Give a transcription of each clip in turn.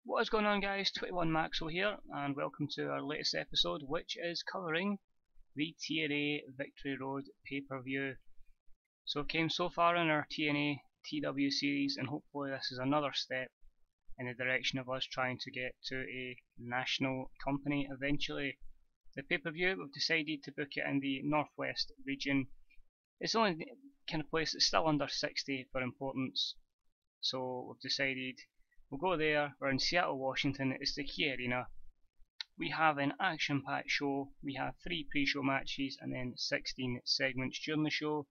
What is going on, guys? 21 Maxwell here, and welcome to our latest episode, which is covering the TNA Victory Road pay-per-view. So we've came so far in our TNA TW series, and hopefully this is another step in the direction of us trying to get to a national company eventually. The pay-per-view, we've decided to book it in the Northwest region. It's the only kind of place that's still under 60 for importance, so we've decided we'll go there. We're in Seattle, Washington. It's the Key Arena. We have an action-packed show. We have 3 pre-show matches and then 16 segments during the show,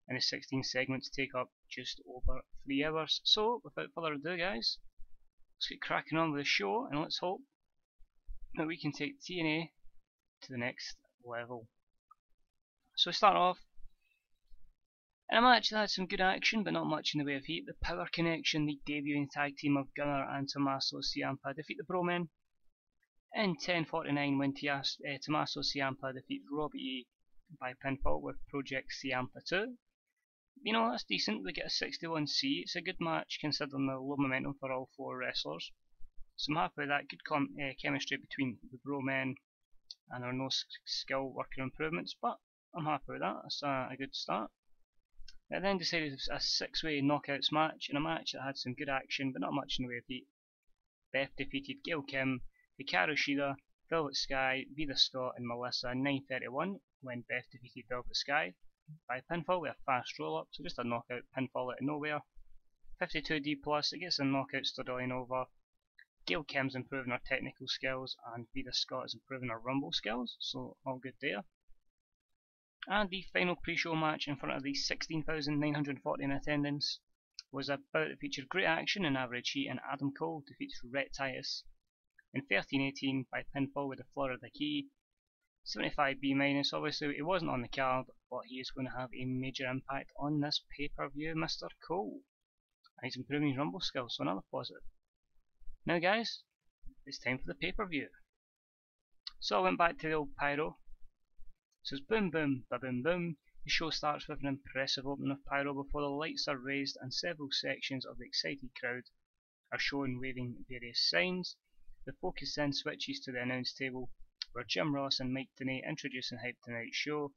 and the 16 segments take up just over 3 hours. So without further ado, guys, let's get cracking on with the show, and let's hope that we can take TNA to the next level. So we start off in a match that had some good action, but not much in the way of heat. The Power Connection, the debuting tag team of Gunner and Tommaso Ciampa, defeat the Bro-Men. In 10:49, when Tommaso Ciampa defeats Robbie E by pinfall with Project Ciampa 2. You know, that's decent. We get a 61C. It's a good match considering the low momentum for all 4 wrestlers. So I'm happy with that. Good chemistry between the Bro-Men, and there are no skill worker improvements, but I'm happy with that. That's a good start. I then decided a 6-way knockouts match, in a match that had some good action but not much in the way of heat. Beth defeated Gail Kim, Hikaru Shida, Velvet Sky, Vida Scott and Melissa in 9:31 when Beth defeated Velvet Sky by pinfall with a fast roll up, so just a knockout pinfall out of nowhere. 52D plus, it gets a knockout storyline over. Gail Kim's improving her technical skills and Vida Scott is improving her rumble skills, so all good there. And the final pre-show match in front of the 16,940 in attendance was a bout that featured great action and average heat, and Adam Cole defeats Rhett Titus in 13:18 by pinfall with the Florida Key. 75B-, obviously he wasn't on the card, but he is going to have a major impact on this pay-per-view, Mr. Cole. And he's improving his rumble skills, so another positive. Now guys, it's time for the pay-per-view. So I went back to the old pyro. It says boom boom ba boom boom. The show starts with an impressive opening of pyro before the lights are raised and several sections of the excited crowd are shown waving various signs. The focus then switches to the announce table where Jim Ross and Mike Tenay introduce and hype tonight's show,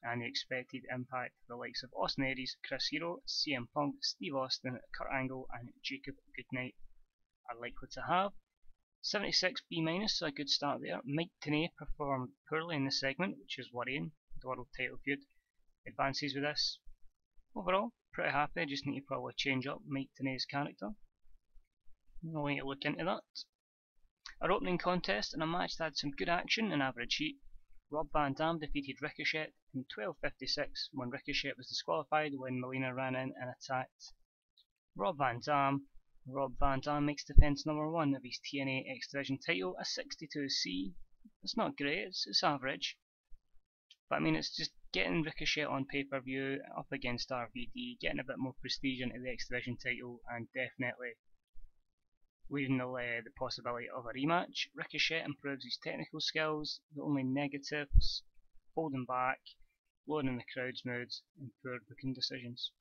and the expected impact of the likes of Austin Aries, Chris Hero, CM Punk, Steve Austin, Kurt Angle and Jacob Goodnight are likely to have. 76B-, so a good start there. Mike Tenay performed poorly in this segment, which is worrying. The world title feud advances with this. Overall, pretty happy. Just need to probably change up Mike Tenay's character. We'll need to look into that. Our opening contest in a match that had some good action and average heat. Rob Van Dam defeated Ricochet in 12:56 when Ricochet was disqualified when Melina ran in and attacked Rob Van Dam makes defense number 1 of his TNA X Division title, a 62C. It's not great, it's average. But I mean, it's just getting Ricochet on pay-per-view up against RVD, getting a bit more prestige into the X Division title, and definitely leaving the possibility of a rematch. Ricochet improves his technical skills, the only negatives: holding back, lowering the crowd's moods, and poor booking decisions.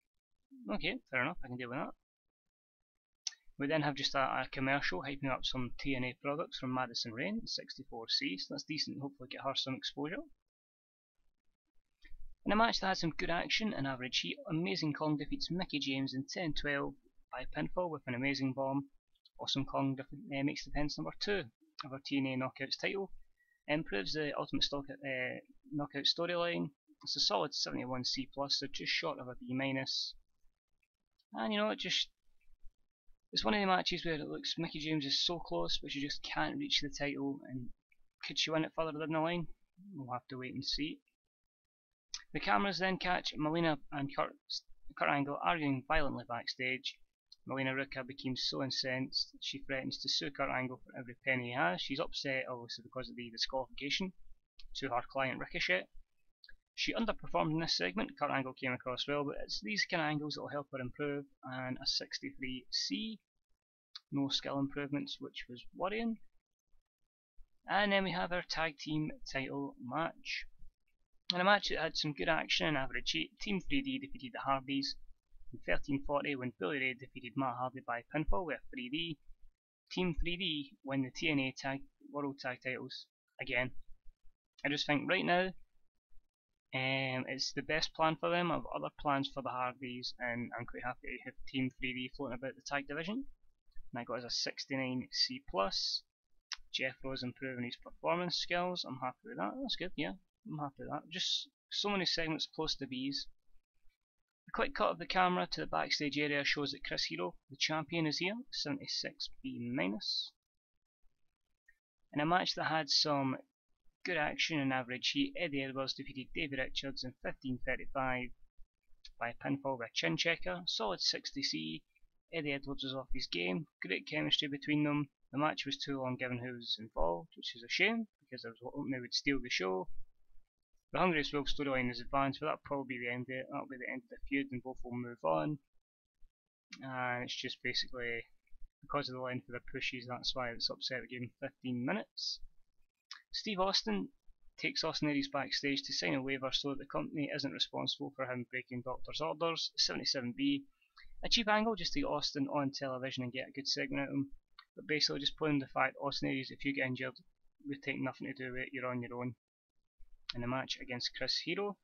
Okay, fair enough, I can deal with that. We then have just a commercial hyping up some TNA products from Madison Rain, 64C, so that's decent, hopefully get her some exposure. In a match that had some good action and average heat, Amazing Kong defeats Mickie James in 10:12 by pinfall with an Amazing Bomb. Awesome Kong makes defense number 2 of her TNA Knockouts title, improves the Ultimate Knockout storyline. It's a solid 71C+, so just short of a B-. And you know, it's one of the matches where it looks Mickie James is so close, but she just can't reach the title, and could she win it further down the line? We'll have to wait and see. The cameras then catch Melina and Kurt Angle arguing violently backstage. Melina Ruka becomes so incensed she threatens to sue Kurt Angle for every penny he has. She's upset obviously because of the disqualification to her client Ricochet. She underperformed in this segment. Kurt Angle came across well, but it's these kind of angles that will help her improve, and a 63C. No skill improvements, which was worrying. And then we have our tag team title match. In a match that had some good action and average heat, Team 3D defeated the Hardys in 13:40 when Billy Ray defeated Matt Hardy by pinfall with 3D. Team 3D win the TNA World Tag Titles again. I just think right now it's the best plan for them. I have other plans for the Hardys, and I'm quite happy to have Team 3D floating about the tag division. And I got as a 69 C+. Jeff Rose improving his performance skills. I'm happy with that. That's good, yeah. I'm happy with that. Just so many segments close to B's. A quick cut of the camera to the backstage area shows that Chris Hero, the champion, is here, 76B-. In a match that had some good action and average heat, Eddie Edwards defeated Davey Richards in 15:35 by pinfall with a chin checker. Solid 60C. Eddie Edwards was off his game. Great chemistry between them. The match was too long given who was involved, which is a shame because I was hoping they would steal the show. The Hungriest Wolf storyline is advanced, but that'll probably be the end of it. That'll be the end of the feud and both will move on. And it's just basically because of the length of the pushes, that's why it's upset. We gave him 15 minutes. Steve Austin takes Austin Aries backstage to sign a waiver so that the company isn't responsible for him breaking doctor's orders. 77B. A cheap angle just to get Austin on television and get a good segment out of him. But basically just playing the fact, Austin Aries, if you get injured, we take nothing to do with it, you're on your own. In the match against Chris Hero.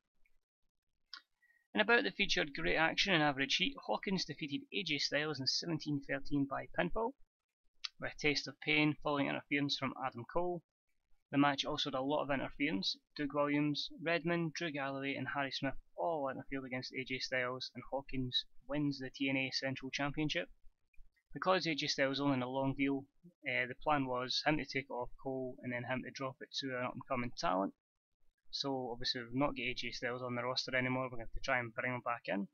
In about that featured great action and average heat, Hawkins defeated AJ Styles in 17:13 by pinfall, with a taste of pain following interference from Adam Cole. The match also had a lot of interference. Doug Williams, Redmond, Drew Galloway and Harry Smith all interfered against AJ Styles, and Hawkins wins the TNA Central Championship. Because AJ Styles was only in a long deal, the plan was him to take it off Cole and then him to drop it to an up and coming talent. So obviously we've not got AJ Styles on the roster anymore, we're going to have to try and bring him back in.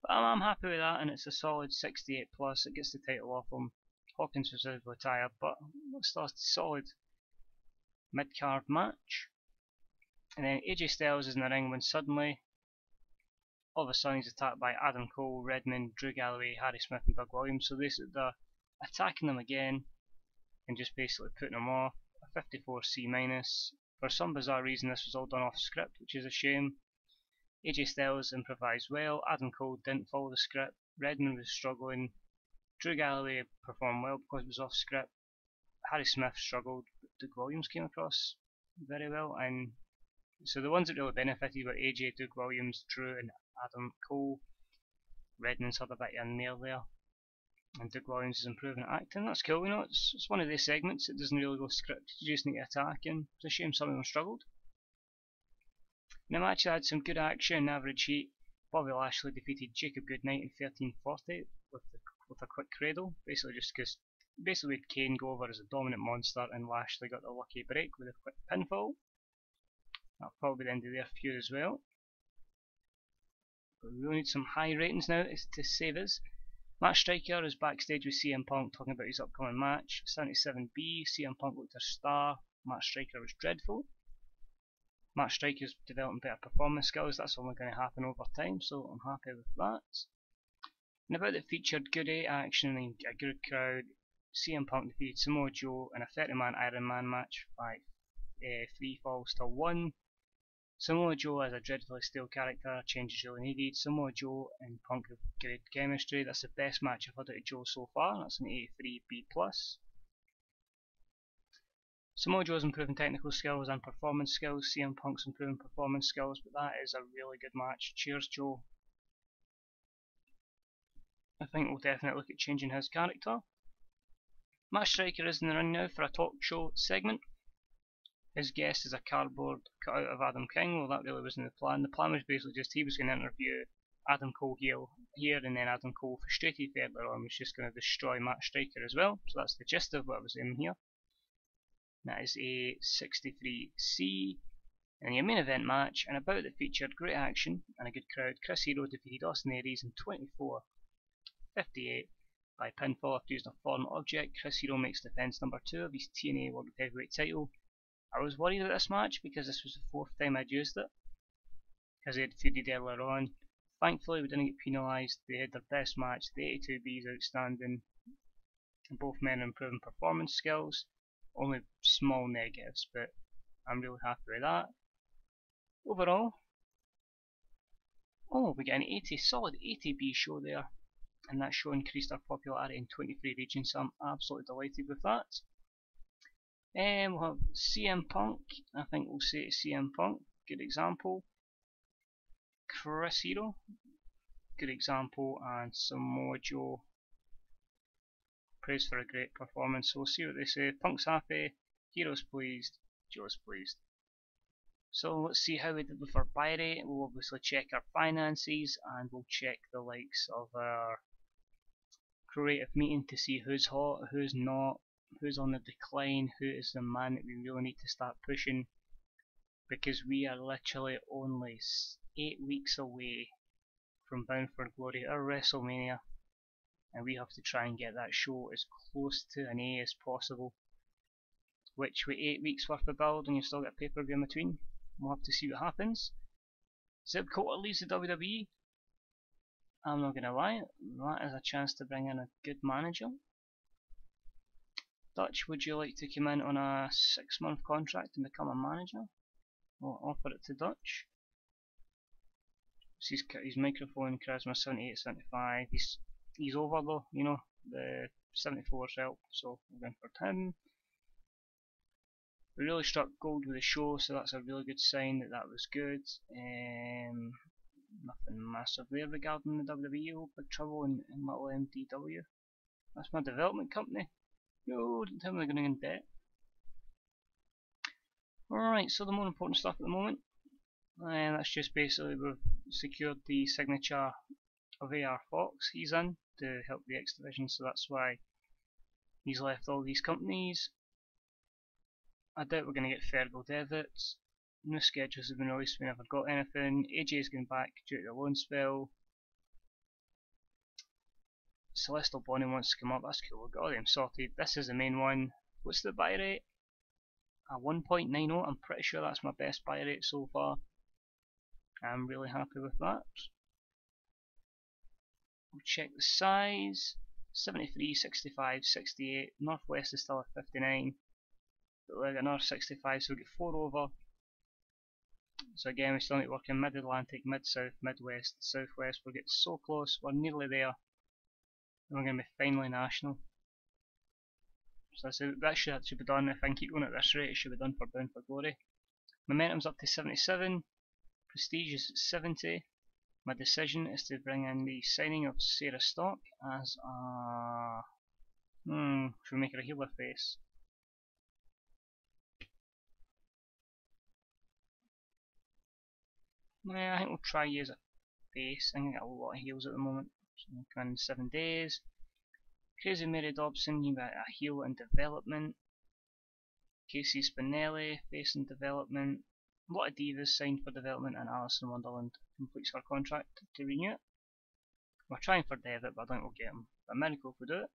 But I'm happy with that, and it's a solid 68+, it gets the title off him. Hawkins was visibly tired, but it's still a solid mid-card match. And then AJ Styles is in the ring when suddenly, all of a sudden he's attacked by Adam Cole, Redmond, Drew Galloway, Harry Smith and Doug Williams. So they're attacking them again and just basically putting them off. A 54C-. For some bizarre reason this was all done off script, which is a shame. AJ Styles improvised well, Adam Cole didn't follow the script, Redmond was struggling, Drew Galloway performed well because it was off script, Harry Smith struggled, but Doug Williams came across very well, and so the ones that really benefited were AJ, Doug Williams, Drew and Adam Cole. Redmond's had a bit in there, and Doug Williams is improving at acting. That's cool, you know, it's one of these segments, it doesn't really go scripted, you just need to attack, and it's a shame some of them struggled. In the match had some good action and average heat. Bobby Lashley defeated Jacob Goodnight in 13:40 with a quick cradle, basically just because we had Kane go over as a dominant monster and Lashley got the lucky break with a quick pinfall. That'll probably be the end of their feud as well. But we really need some high ratings now to save us. Matt Striker is backstage with CM Punk talking about his upcoming match. 77B, CM Punk looked a star, Matt Striker was dreadful. Matt Striker's developing better performance skills, that's only going to happen over time, so I'm happy with that. And about the featured good action and a good crowd, CM Punk defeated Samoa Joe in a 30-man Iron Man match by 3 falls to 1. Samoa Joe as a dreadfully stale character, change is really needed. Samoa Joe and Punk have great chemistry, that's the best match I've had out of Joe so far, that's an 83B+. Samoa Joe's improving technical skills and performance skills, CM Punk's improving performance skills, but that is a really good match. Cheers Joe. I think we'll definitely look at changing his character. Matt Striker is in the ring now for a talk show segment. His guest is a cardboard cutout of Adam King. Well, that really wasn't the plan. The plan was basically just he was going to interview Adam Cole here and then Adam Cole, frustrated further on, was just going to destroy Matt Striker as well. So that's the gist of what I was aiming here. That is a 63C. In your main event match, and about that featured great action and a good crowd, Chris Hero defeated Austin Aries in 24:58 by pinfall after using a foreign object. Chris Hero makes defense number 2 of his TNA World Heavyweight title. I was worried about this match because this was the 4th time I'd used it, because they had feuded earlier on. Thankfully we didn't get penalised, they had their best match, the 82B is outstanding, and both men are improving performance skills, only small negatives, but I'm really happy with that. Overall, we get an solid 80B show there. and that show increased our popularity in 23 regions, so I'm absolutely delighted with that. We'll have CM Punk, I think we'll say CM Punk, good example. Chris Hero, good example, and Samoa Joe, praised for a great performance. So we'll see what they say. Punk's happy, Hero's pleased, Joe's pleased. So let's see how we did with our buy rate. We'll obviously check our finances, and we'll check the likes of our creative meeting to see who's hot, who's not, who's on the decline, who is the man that we really need to start pushing, because we are literally only 8 weeks away from Bound for Glory or WrestleMania, and we have to try and get that show as close to an A as possible, which with 8 weeks worth of build and you've still got a pay-per-view in between, we'll have to see what happens. Zeb Coulter leaves the WWE. I'm not going to lie, that is a chance to bring in a good manager. Dutch, would you like to come in on a 6-month contract and become a manager? We'll offer it to Dutch. His microphone, charisma 78, 75. He's over though, you know, the 74's help, so we're going for him. We really struck gold with the show, so that's a really good sign that that was good. Nothing massive there regarding the WWE. Big trouble in little MDW. That's my development company. No, don't tell me they're going in debt. Alright, so the more important stuff at the moment, and that's just basically we've secured the signature of AR Fox. He's in to help the X Division, so that's why he's left all these companies. I doubt we're going to get Fergal Devitt. No schedules have been released, we never got anything. AJ's going back due to the loan spell. Celestial Bonnie wants to come up, that's cool, we've got all them sorted. This is the main one. What's the buy rate? A 1.90, I'm pretty sure that's my best buy rate so far. I'm really happy with that. We'll check the size. 73, 65, 68. Northwest is still at 59. But we've got another 65, so we get 4 over. So again, we still need to work in Mid-Atlantic, Mid-South, Midwest, Southwest. We're getting so close, we're nearly there. And we're going to be finally national. So that should be done. If I can keep going at this rate, it should be done for Bound for Glory. Momentum's up to 77. Prestige is 70. My decision is to bring in the signing of Sarah Stock as a... should we make her a healer face? Yeah, I think we'll try use a face. I think I got a lot of heals at the moment. So we'll in 7 days. Crazy Mary Dobson, you got a heal in development. Casey Spinelli, face in development. A lot of divas signed for development, and Alison Wonderland completes her contract to renew it. We're trying for Devitt, but I don't think we'll get him. But Miracle if we do it.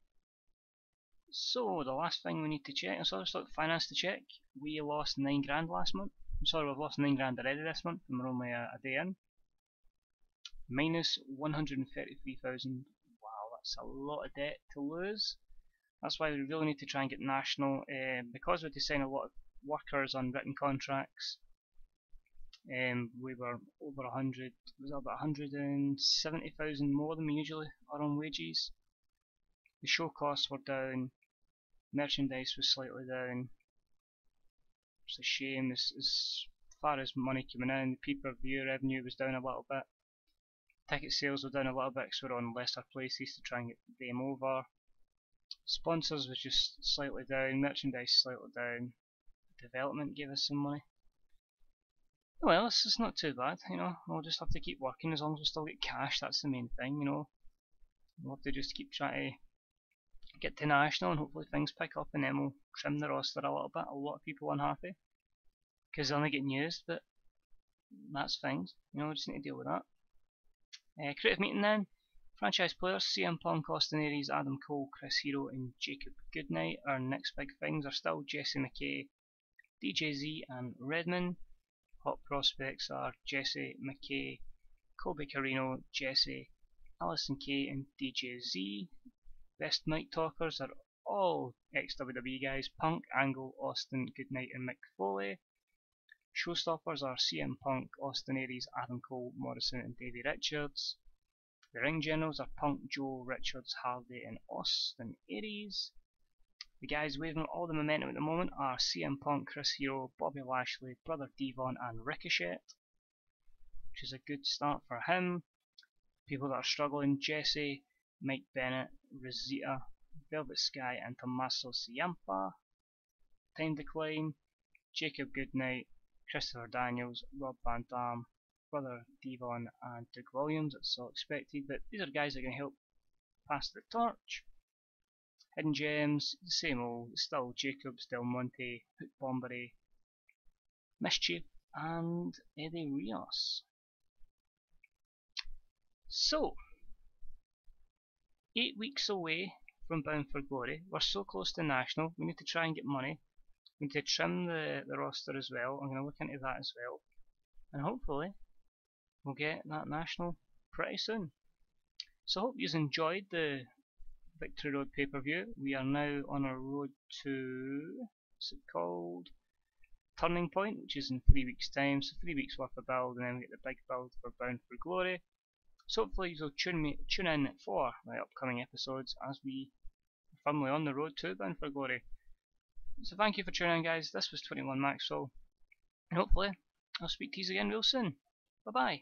So the last thing we need to check, finance to check. We lost 9 grand last month. I'm sorry, we've lost 9 grand already this month, and we're only a day in. Minus 133,000. Wow, that's a lot of debt to lose. That's why we really need to try and get national. Because we had to sign a lot of workers on written contracts. We were over 100, was that about 170,000 more than we usually are on wages. The show costs were down, merchandise was slightly down. It's a shame as far as money coming in, the pay-per-view revenue was down a little bit. Ticket sales were down a little bit because we're on lesser places to try and get them over. Sponsors was just slightly down, merchandise slightly down. Development gave us some money. Well, it's not too bad, you know. We'll just have to keep working as long as we still get cash. That's the main thing, you know. We'll have to just keep trying to get to national, and hopefully things pick up, and then we'll trim the roster a little bit. A lot of people unhappy because they're only getting used, but that's fine. You know, we just need to deal with that. Creative meeting then. Franchise players: CM Punk, Austin Aries, Adam Cole, Chris Hero, and Jacob Goodnight. Our next big things are still Jesse McKay, DJZ, and Redman. Hot prospects are Jesse McKay, Colby Carino, Jesse, Alison Kay, and DJZ. Best mic talkers are all ex-WWE guys: Punk, Angle, Austin, Goodnight, and Mick Foley. Showstoppers are CM Punk, Austin Aries, Adam Cole, Morrison, and Davey Richards. The ring generals are Punk, Joe, Richards, Hardy and Austin Aries. The guys waving all the momentum at the moment are CM Punk, Chris Hero, Bobby Lashley, Brother Devon and Ricochet, which is a good start for him. People that are struggling: Jesse, Mike Bennett, Rosita, Velvet Sky and Tommaso Ciampa. Time Decline, Jacob Goodnight, Christopher Daniels, Rob Van Dam, Brother Devon and Doug Williams. That's all expected, but these are guys that can help pass the torch. Hidden Gems, the same old, still Jacob, still Monte, Hook Bombery, Mischief and Eddie Rios. So, 8 weeks away from Bound for Glory. We're so close to National. We need to try and get money. We need to trim the roster as well. I'm going to look into that as well. And hopefully, we'll get that National pretty soon. So I hope you enjoyed the Victory Road pay-per-view. We are now on our road to, what's it called? Turning Point, which is in 3 weeks' time. So 3 weeks worth of build, and then we get the big build for Bound for Glory. So hopefully you'll tune in for the upcoming episodes as we are firmly on the road to Bound for Glory. So thank you for tuning in, guys. This was 21 Maxwell, and hopefully I'll speak to you again real soon. Bye bye.